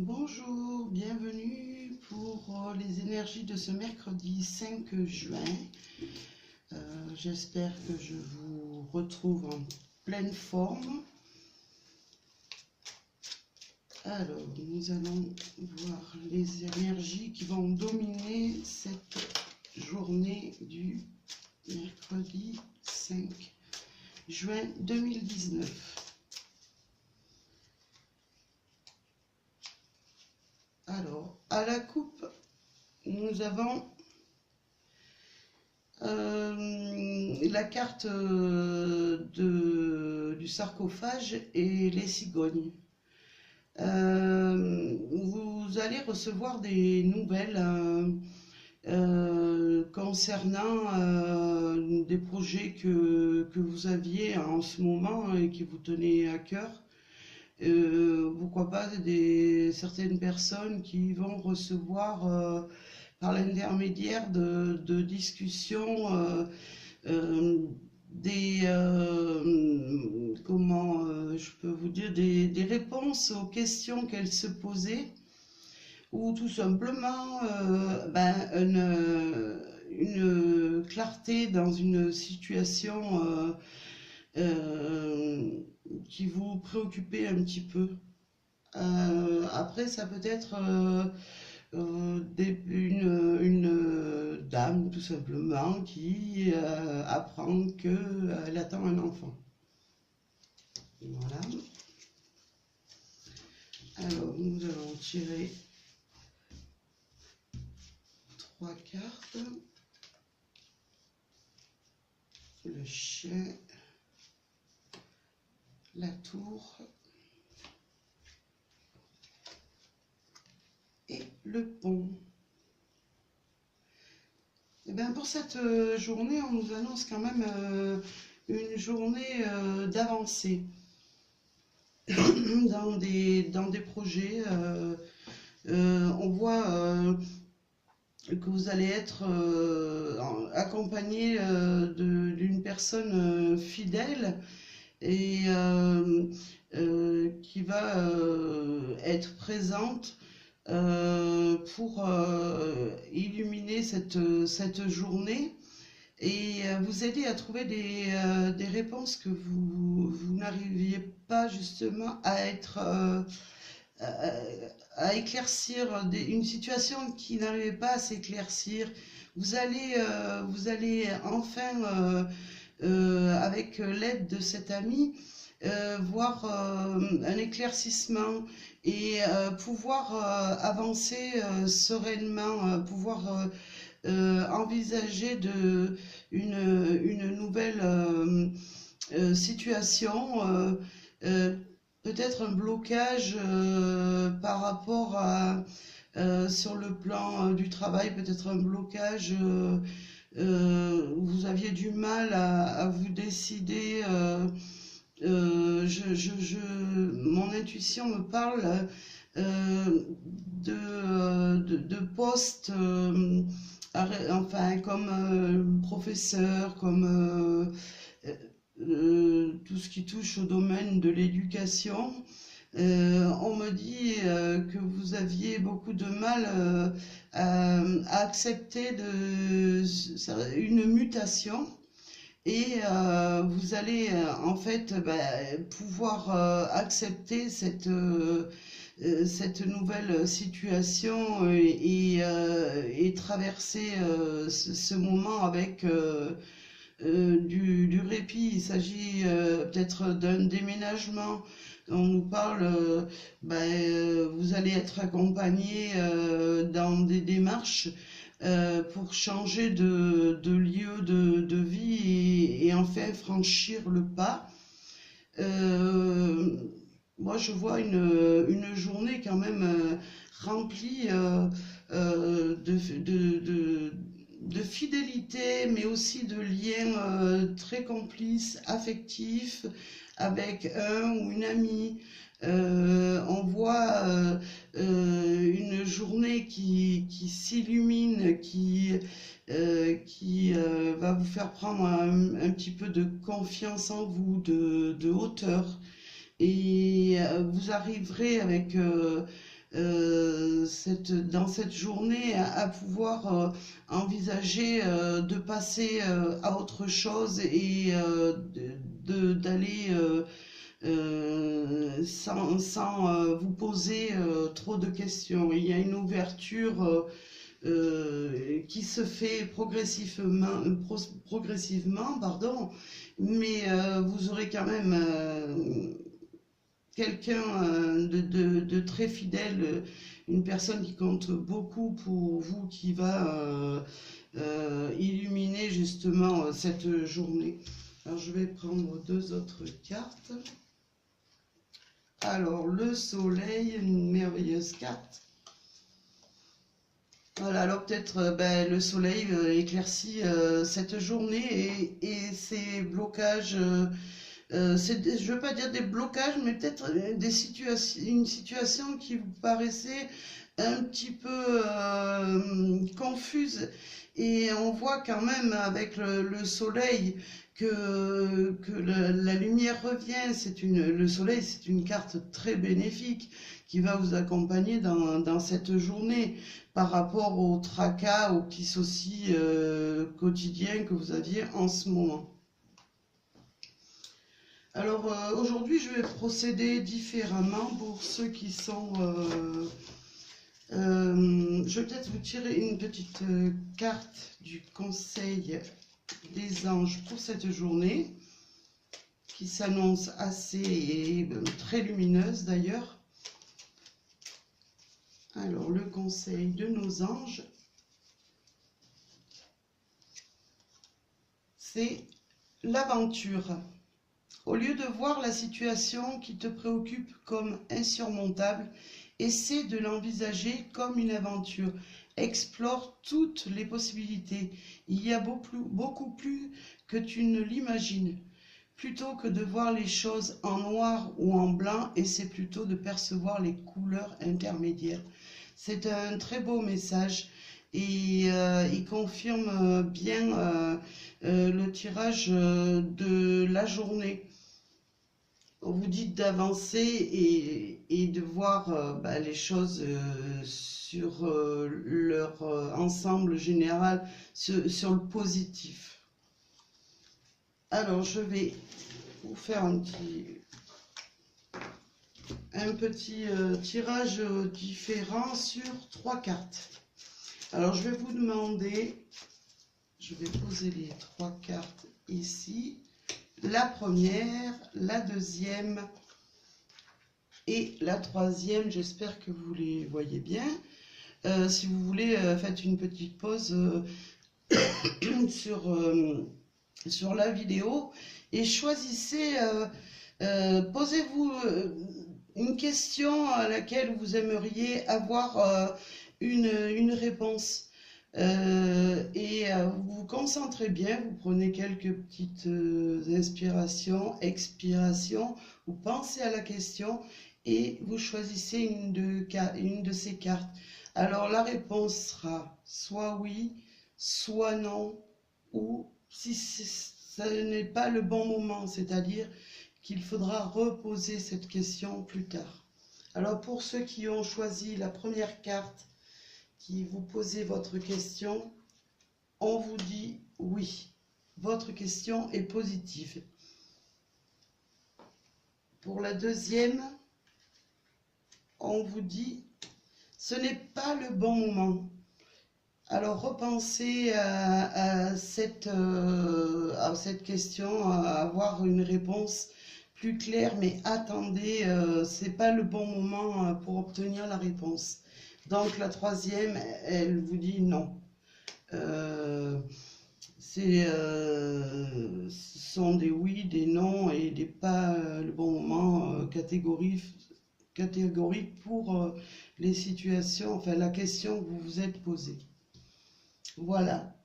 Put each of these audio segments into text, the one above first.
Bonjour, bienvenue pour les énergies de ce mercredi 5 juin. J'espère que je vous retrouve en pleine forme. Alors, nous allons voir les énergies qui vont dominer cette journée du mercredi 5 juin 2019. Alors, à la coupe, nous avons la carte du sarcophage et les cigognes. Vous allez recevoir des nouvelles concernant des projets que vous aviez en ce moment et qui vous tenaient à cœur. Pourquoi pas certaines personnes qui vont recevoir par l'intermédiaire de discussions comment je peux vous dire, des réponses aux questions qu'elles se posaient, ou tout simplement une clarté dans une situation qui vous préoccupait un petit peu. Après, ça peut être une dame tout simplement qui apprend qu'elle attend un enfant. Voilà. Alors, nous allons tirer 3 cartes. Le chien, la tour et le pont. Et bien pour cette journée, on nous annonce quand même une journée d'avancée dans des projets. On voit que vous allez être accompagné d'une personne fidèle et qui va être présente pour illuminer cette journée et vous aider à trouver des réponses que vous n'arriviez pas justement à éclaircir, une situation qui n'arrivait pas à s'éclaircir. Vous allez enfin, avec l'aide de cet ami, voir un éclaircissement et pouvoir avancer sereinement, pouvoir envisager une nouvelle situation, peut-être un blocage par rapport à sur le plan du travail, peut-être un blocage vous aviez du mal à vous décider. Mon intuition me parle de postes, enfin comme professeur, comme tout ce qui touche au domaine de l'éducation. On me dit que vous aviez beaucoup de mal à accepter une mutation. Et vous allez en fait pouvoir accepter cette nouvelle situation et traverser ce moment avec du répit. Il s'agit peut-être d'un déménagement. On nous parle, vous allez être accompagné dans des démarches pour changer de lieu de vie et enfin franchir le pas. Moi, je vois une journée quand même remplie de fidélité, mais aussi de liens très complices, affectifs, avec un ou une amie. On voit une journée qui s'illumine, qui va vous faire prendre un petit peu de confiance en vous, de hauteur. Et vous arriverez avec dans cette journée à pouvoir envisager de passer à autre chose et d'aller sans vous poser trop de questions. Il y a une ouverture qui se fait progressivement, pardon, mais vous aurez quand même quelqu'un de très fidèle, une personne qui compte beaucoup pour vous, qui va illuminer justement cette journée. Alors je vais prendre deux autres cartes. Alors le soleil, une merveilleuse carte. Voilà, alors peut-être le soleil éclaircit cette journée et ces blocages, je ne veux pas dire des blocages, mais peut-être une situation qui vous paraissait un petit peu confuse. Et on voit quand même avec le soleil que la lumière revient. Le soleil, c'est une carte très bénéfique qui va vous accompagner dans cette journée par rapport au tracas, aux petits soucis quotidiens que vous aviez en ce moment. Alors aujourd'hui, je vais procéder différemment pour ceux qui sont... je vais peut-être vous tirer une petite carte du conseil des anges pour cette journée, qui s'annonce assez et très lumineuse d'ailleurs. Alors, le conseil de nos anges, c'est l'aventure. Au lieu de voir la situation qui te préoccupe comme insurmontable, essaie de l'envisager comme une aventure. Explore toutes les possibilités. Il y a beaucoup plus que tu ne l'imagines. Plutôt que de voir les choses en noir ou en blanc, essaie plutôt de percevoir les couleurs intermédiaires. C'est un très beau message et il confirme bien le tirage de la journée. On vous dit d'avancer et de voir les choses sur leur ensemble général, sur le positif. Alors, je vais vous faire un petit tirage différent sur 3 cartes. Alors, je vais vous demander, je vais poser les 3 cartes ici. La première, la deuxième et la troisième, j'espère que vous les voyez bien. Si vous voulez, faites une petite pause sur la vidéo et choisissez, posez-vous une question à laquelle vous aimeriez avoir une réponse. Vous vous concentrez bien, vous prenez quelques petites inspirations, expirations, vous pensez à la question et vous choisissez une de ces cartes. Alors la réponse sera soit oui, soit non, ou si ce n'est pas le bon moment, c'est-à-dire qu'il faudra reposer cette question plus tard. Alors pour ceux qui ont choisi la première carte, qui vous posez votre question, on vous dit oui, votre question est positive. Pour la deuxième, on vous dit ce n'est pas le bon moment. Alors repensez à cette question, à avoir une réponse plus claire, mais attendez, c'est pas le bon moment pour obtenir la réponse. Donc la troisième, elle vous dit non. Ce sont des oui, des non et des pas le bon moment catégorique pour les situations, enfin la question que vous vous êtes posée. Voilà.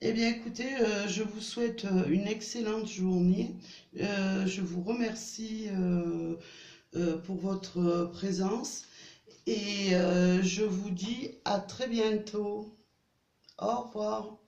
Eh bien écoutez, je vous souhaite une excellente journée. Je vous remercie pour votre présence. Et je vous dis à très bientôt. Au revoir.